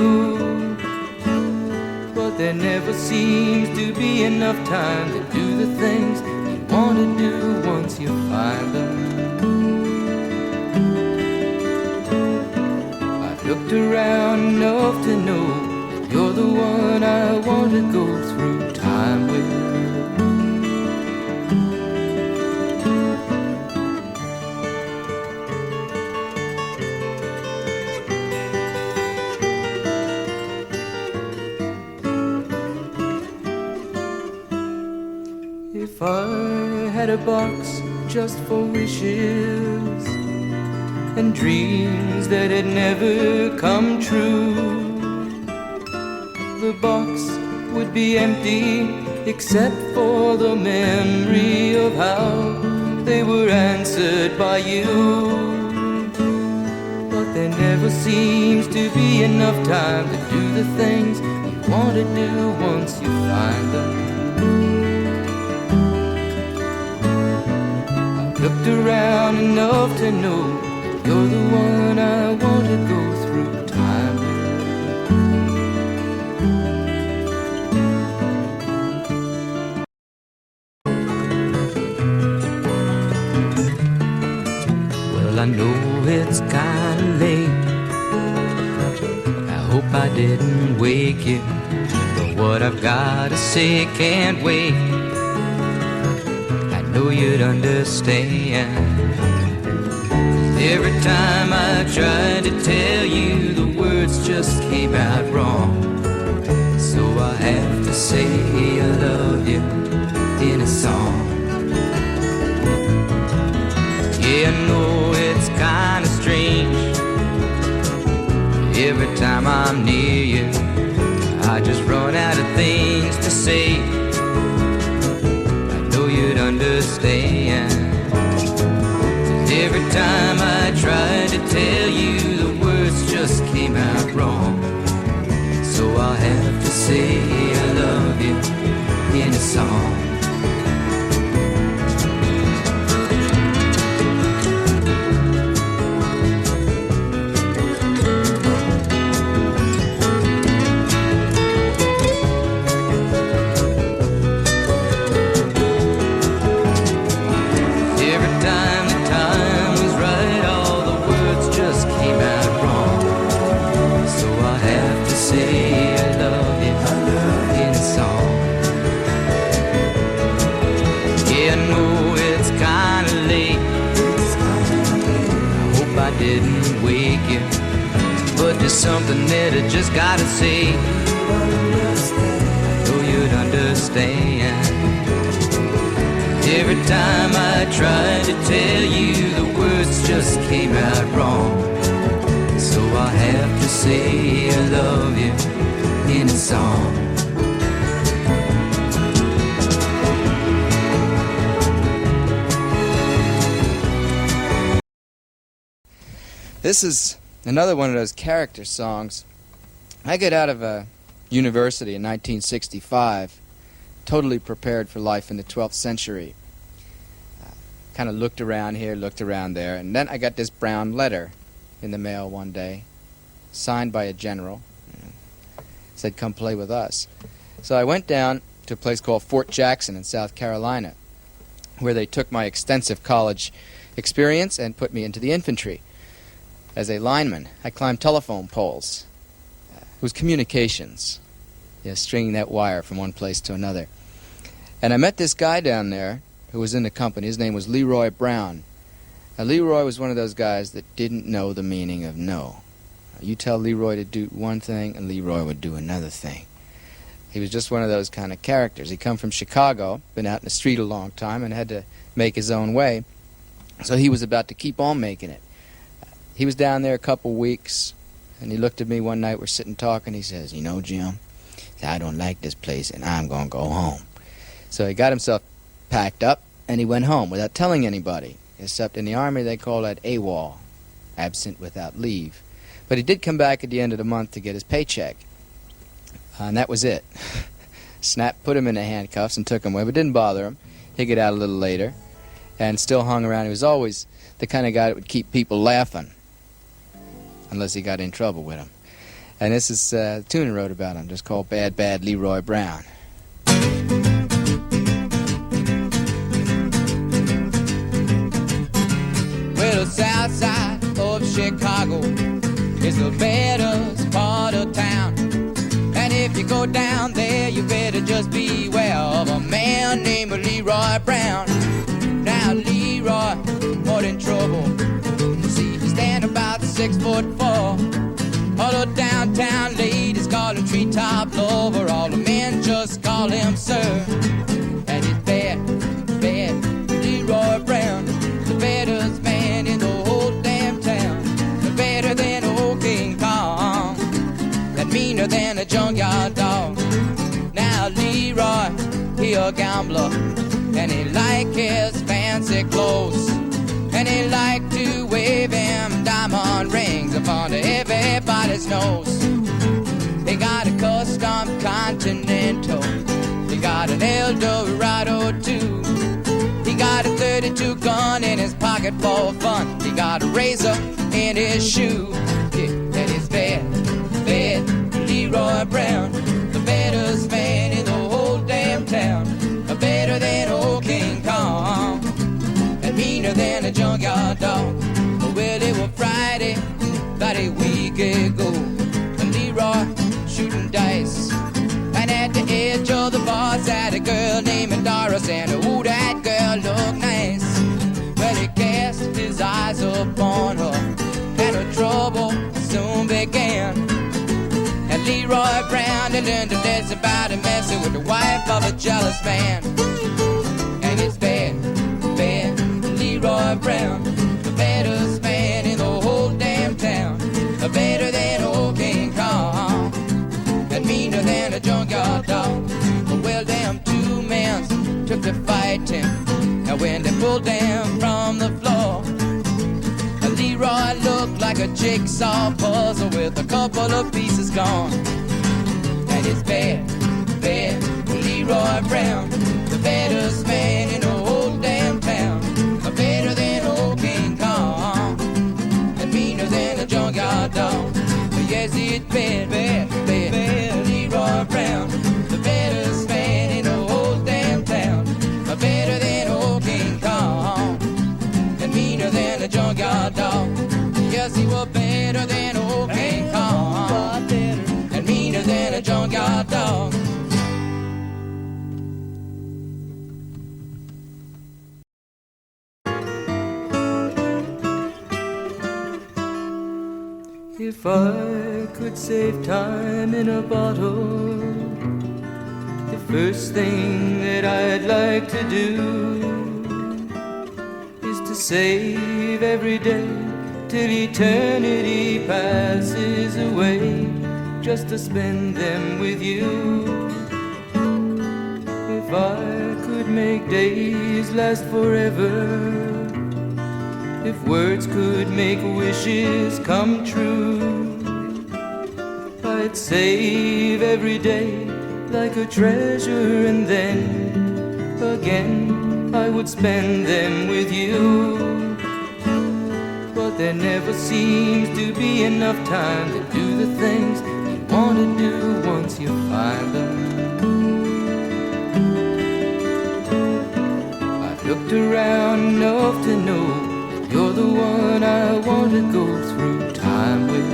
Speaker 3: But there never seems to be enough time to do the things you want to do once you find them. I've looked around enough to know you're the one I want to go through time with. If I had a box just for wishes and dreams that had never come true, the box would be empty except for the memory of how they were answered by you. But there never seems to be enough time to do the things you want to do once you find them. I've looked around enough to know you're the one I want to go through time with. I know it's kinda late. I hope I didn't wake you, but what I've gotta say can't wait. I know you'd understand. Every time I tried to tell you, the words just came out wrong. So I have to say I love you in a song. Yeah, I know it's kinda strange. Every time I'm near you, I just run out of things to say. I know you'd understand. Every time I tried to tell you, the words just came out wrong. So I'll have to say I love you in a song. Didn't wake you, but there's something that I just gotta say. I know you'd understand. Every time I tried to tell you, the words just came out wrong. So I have to say I love you in a song.
Speaker 4: This is another one of those character songs. I got out of a university in 1965, totally prepared for life in the 12th century. Kind of looked around here, looked around there, and then I got this brown letter in the mail one day, signed by a general. Said, "Come play with us." So I went down to a place called Fort Jackson in South Carolina, where they took my extensive college experience and put me into the infantry. As a lineman, I climbed telephone poles. It was communications, stringing that wire from one place to another. And I met this guy down there who was in the company. His name was Leroy Brown. Now, Leroy was one of those guys that didn't know the meaning of no. You tell Leroy to do one thing, and Leroy would do another thing. He was just one of those kind of characters. He come from Chicago, been out in the street a long time, and had to make his own way. So he was about to keep on making it. He was down there a couple weeks, and he looked at me one night. We're sitting talking. He says, "You know, Jim, I don't like this place, and I'm going to go home." So he got himself packed up, and he went home without telling anybody. Except in the Army, they call that AWOL, absent without leave. But he did come back at the end of the month to get his paycheck, and that was it. Snap put him in the handcuffs and took him away, but didn't bother him. He'd get out a little later, and still hung around. He was always the kind of guy that would keep people laughing, unless he got in trouble with him. And this is a tune I wrote about him, just called Bad Bad Leroy Brown. Well, the south side of Chicago is the baddest part of town. And if you go down there, you better just beware of a man named Leroy Brown. Now Leroy, more in trouble. See, he stand about 6'4". All the downtown ladies call him treetop lover. All the men just call him sir. And he's bad, bad Leroy Brown, the baddest man in the whole damn town. The better than old King Kong, and meaner than a junkyard dog. Now Leroy, he a gambler, and he like his fancy clothes, and he like to wave them diamond rings upon everybody's nose. He got a custom Continental, he got an Eldorado too. He got a 32 gun in his pocket for fun. He got a razor in his shoe. Yeah, and he's bad, bad Leroy Brown, the baddest man in the whole damn town. Better than old King Kong, and meaner than a junkyard dog. Well, they were upon her, and her trouble soon began. And Leroy Brown had learned a lesson about messing with the wife of a jealous man. And it's bad, bad, Leroy Brown, the baddest man in the whole damn town, better than old King Kong, and meaner than a junkyard dog. Well, them two men took to fighting, and when they pulled them from the floor, Leroy looked like a jigsaw puzzle with a couple of pieces gone. And it's bad, bad, Leroy Brown, the baddest man in the whole damn town, better than old King Kong, and meaner than a junkyard dog. Yes, it's bad, bad, bad, bad, Leroy Brown, the baddest man in the whole damn town, better than old King Kong, and meaner than a junkyard dog. Yes, he was better than old King Kong, and meaner than a junkyard dog.
Speaker 3: If I could save time in a bottle, the first thing that I'd like to do is to save every day till eternity passes away, just to spend them with you. If I could make days last forever, if words could make wishes come true, I'd save every day like a treasure, and then again I would spend them with you. But there never seems to be enough time to do the things you want to do once you find them. I've looked around enough to know you're the one I want to go through time with.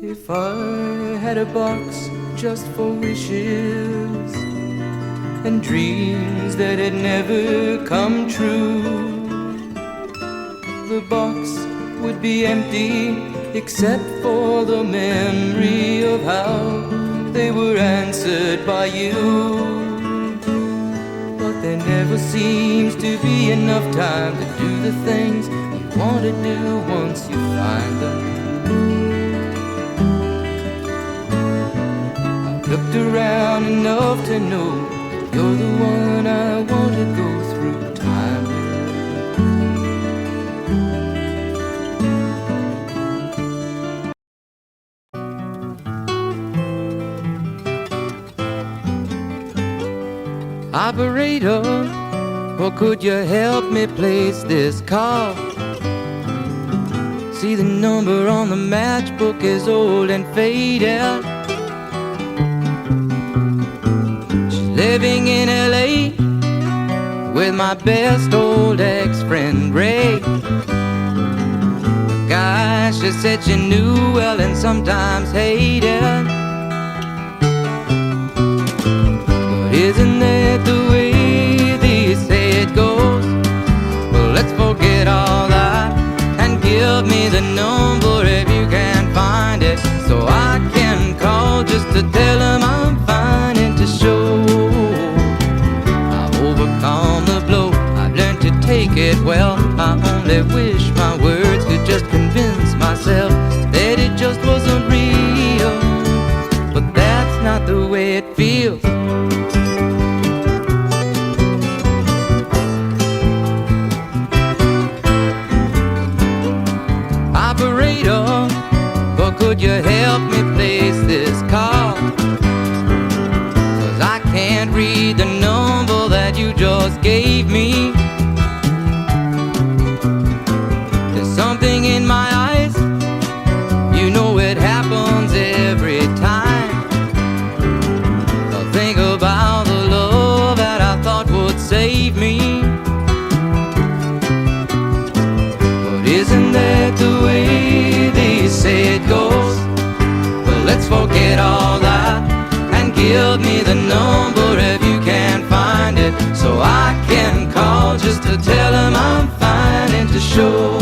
Speaker 3: If I had a box just for wishes and dreams that had never come true, the box would be empty except for the memory of how they were answered by you. But there never seems to be enough time to do the things you want to do once you find them. I've looked around enough to know you're the one I want to go through time with. Operator, or could you help me place this call? See, the number on the matchbook is old and faded. She's living in LA with my best old ex-friend Ray, a guy she said she knew well and sometimes hated. Isn't that the way they say it goes? Well, let's forget all that and give me the number if you can find it, so I can call just to tell them I'm fine and to show I've overcome the blow. I've learned to take it well. I only wish my words could just convince myself that it just wasn't real, but that's not the way it feels. Operator, or could you help me place this call? 'Cause I can't read the number that you just gave me. There's something in my eyes, you know it happens every time. I think about the love that I thought would save me. But is give me the number if you can't find it, so I can call just to tell him I'm fine and to show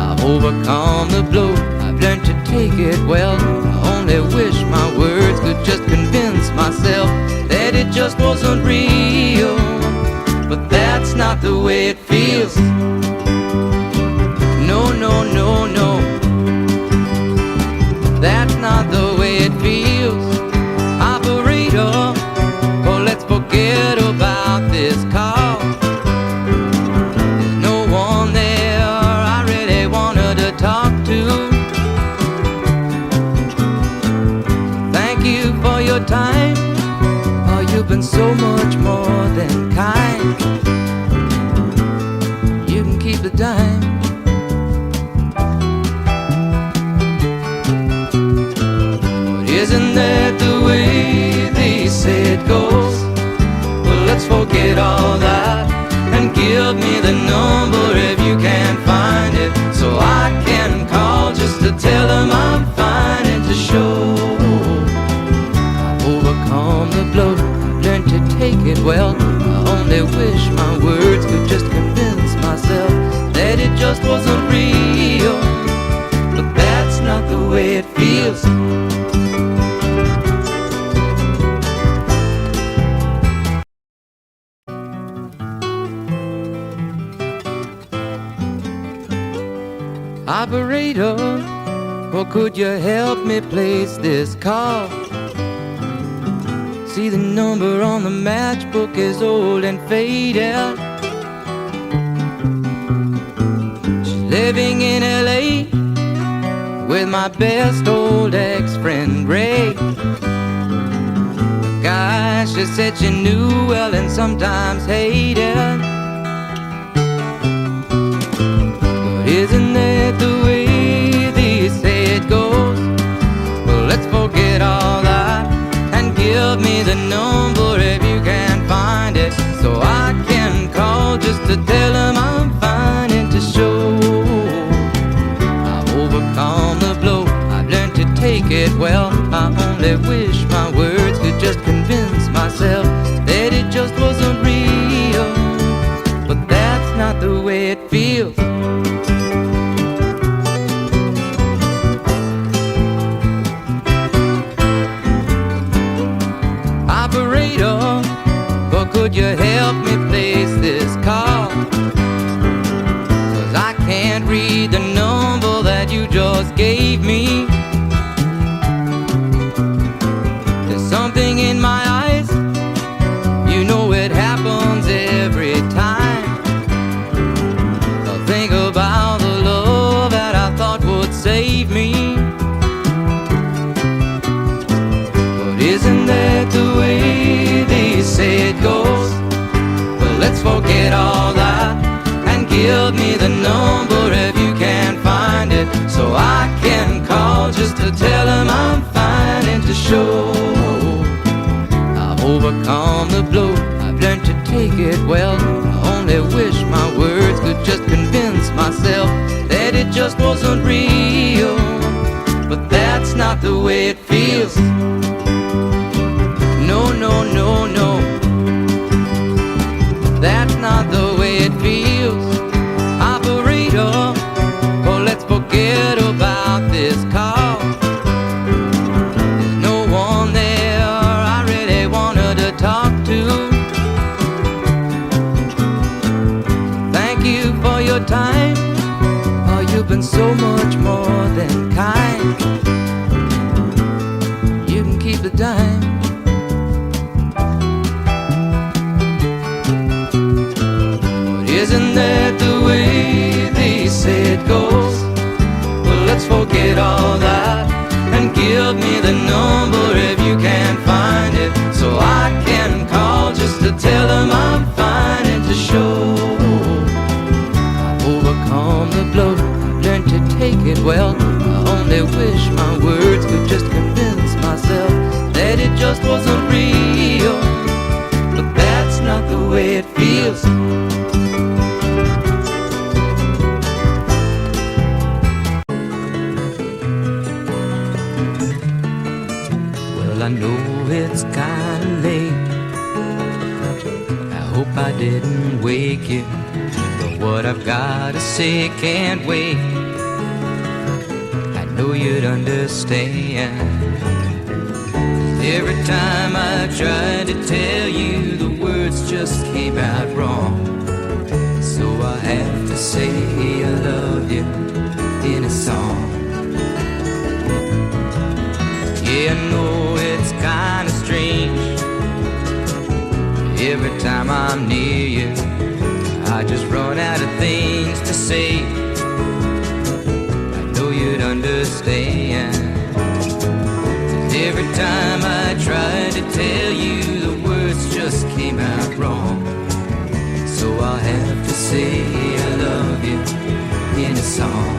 Speaker 3: I've overcome the blow. I've learned to take it well. I only wish my words could just convince myself that it just wasn't real, but that's not the way it feels. No, no, no, no, that's not the way it feels. Operator, oh, let's forget about this call. There's no one there I really wanted to talk to. Thank you for your time. Oh, you've been so much more than kind. You can keep the dime. Isn't that the way they say it goes? Well, let's forget all that and give me the number if you can't find it, so I can call just to tell them I'm fine and to show I've overcome the blow. I've learned to take it well. I only wish my words could just convince myself that it just wasn't real, but that's not the way it feels. Operator, or could you help me place this call? See, the number on the matchbook is old and faded. She's living in LA with my best old ex-friend Ray, a guy she said she knew well and sometimes hated. Isn't that the way they say it goes? Well, let's forget all that and give me the number if you can't find it, so I can call just to tell him I'm fine and to show I've overcome the blow. I've learned to take it well. I only wish my words could just convince myself that it just wasn't real, but that's not the way it feels. Operator, or could you help me place this call? 'Cause I can't read the number that you just gave me. There's something in my eyes, you know it happens every time. I think about the love that I thought would save me. Isn't that the way they say it goes? Well, let's forget all that and give me the number if you can't find it, so I can call just to tell them I'm fine and to show I've overcome the blow. I've learned to take it well. I only wish my words could just convince myself that it just wasn't real, but that's not the way it feels. No, no, no, no, that's not the way it feels. Operator, oh, let's forget about this call. There's no one there I really wanted to talk to. Thank you for your time. Oh, you've been so much more than kind. You can keep the dime. Isn't that the way they say it goes? Well, let's forget all that and give me the number if you can't find it, so I can call just to tell them I'm fine and to show I've overcome the blow. I've learned to take it well. I only wish my words could just convince myself that it just wasn't real, but that's not the way it feels. I know hope I didn't wake you, but what I've gotta say can't wait. I know you'd understand. Every time I tried to tell you, the words just came out wrong. So I have to say I love you in a song. Yeah, I know it's kinda strange. Every time I'm near you, I just run out of things to say. I know you'd understand. Every time I tried to tell you, the words just came out wrong. So I'll have to say I love you in a song.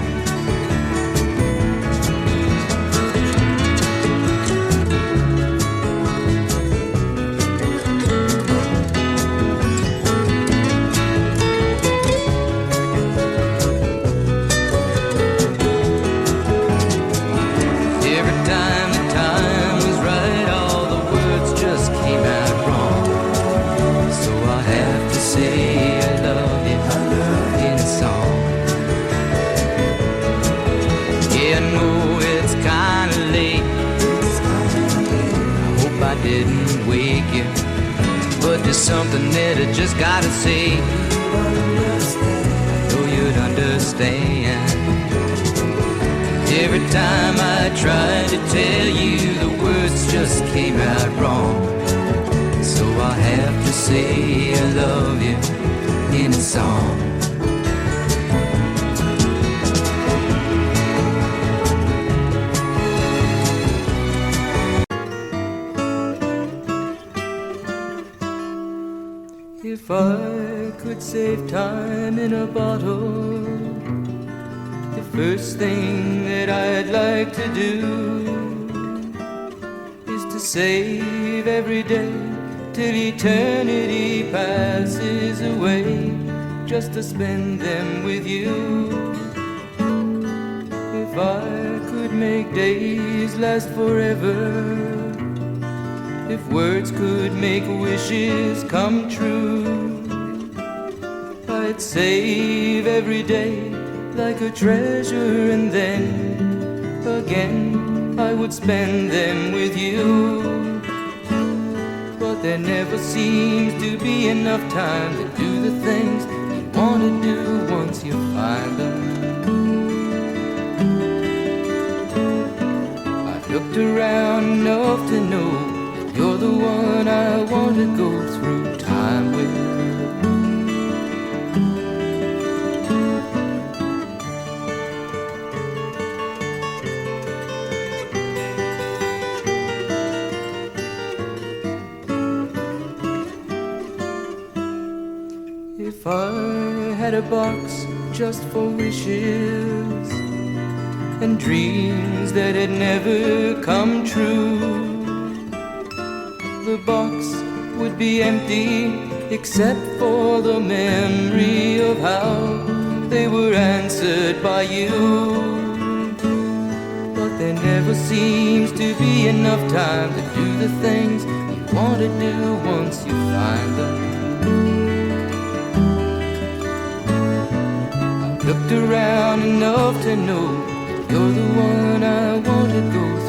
Speaker 3: Didn't wake you, but there's something that I just gotta say. I know you'd understand. Every time I tried to tell you, the words just came out wrong. So I have to say I love you in a song. If I could save time in a bottle, the first thing that I'd like to do is to save every day till eternity passes away, just to spend them with you. If I could make days last forever, if words could make wishes come true, I'd save every day like a treasure, and then again I would spend them with you. But there never seems to be enough time to do the things you want to do once you find them. I've looked around enough to know you're the one I want to go through time with. If I had a box just for wishes and dreams that had never come true, the box would be empty except for the memory of how they were answered by you. But there never seems to be enough time to do the things you want to do once you find them. I've looked around enough to know you're the one I want to go through